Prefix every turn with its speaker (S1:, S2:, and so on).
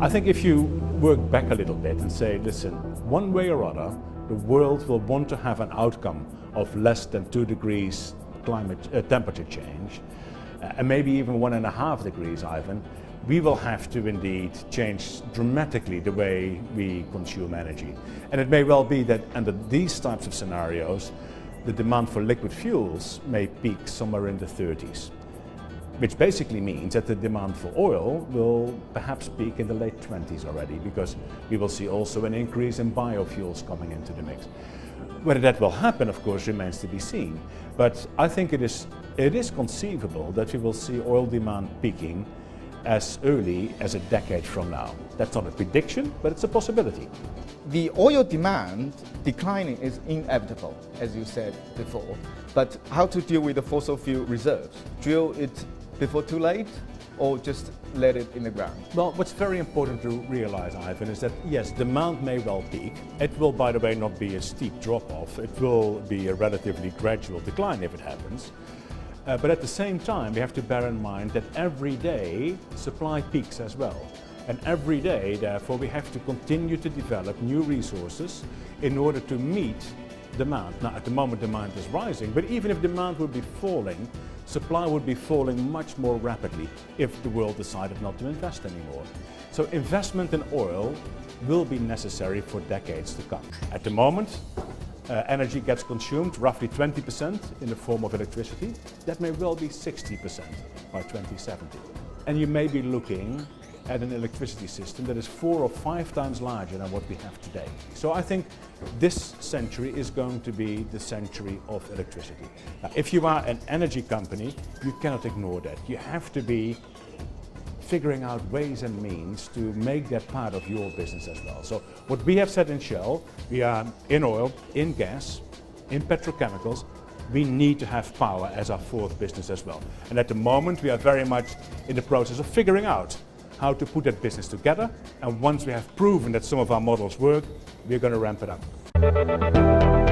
S1: I think if you work back a little bit and say, listen, one way or other, the world will want to have an outcome of less than 2 degrees temperature change, and maybe even 1.5 degrees, Ivan, we will have to indeed change dramatically the way we consume energy. And it may well be that under these types of scenarios, the demand for liquid fuels may peak somewhere in the 30s. Which basically means that the demand for oil will perhaps peak in the late 20s already, because we will see also an increase in biofuels coming into the mix. Whether that will happen, of course, remains to be seen. But I think it is conceivable that we will see oil demand peaking as early as a decade from now. That's not a prediction, but it's a possibility.
S2: The oil demand declining is inevitable, as you said before. But how to deal with the fossil fuel reserves? Drill it before too late, or just let it in the ground?
S1: Well, what's very important to realize, Ivan, is that yes, demand may well peak. It will, by the way, not be a steep drop-off. It will be a relatively gradual decline if it happens. But at the same time, we have to bear in mind that every day supply peaks as well. And every day, therefore, we have to continue to develop new resources in order to meet demand. Now, at the moment, demand is rising, but even if demand would be falling, supply would be falling much more rapidly if the world decided not to invest anymore. So investment in oil will be necessary for decades to come. At the moment, energy gets consumed roughly 20% in the form of electricity. That may well be 60% by 2070. And you may be looking at an electricity system that is 4 or 5 times larger than what we have today. So I think this century is going to be the century of electricity. Now, if you are an energy company, you cannot ignore that. You have to be figuring out ways and means to make that part of your business as well. So what we have said in Shell, we are in oil, in gas, in petrochemicals. We need to have power as our 4th business as well. And at the moment, we are very much in the process of figuring out how to put that business together. And once we have proven that some of our models work, we're going to ramp it up.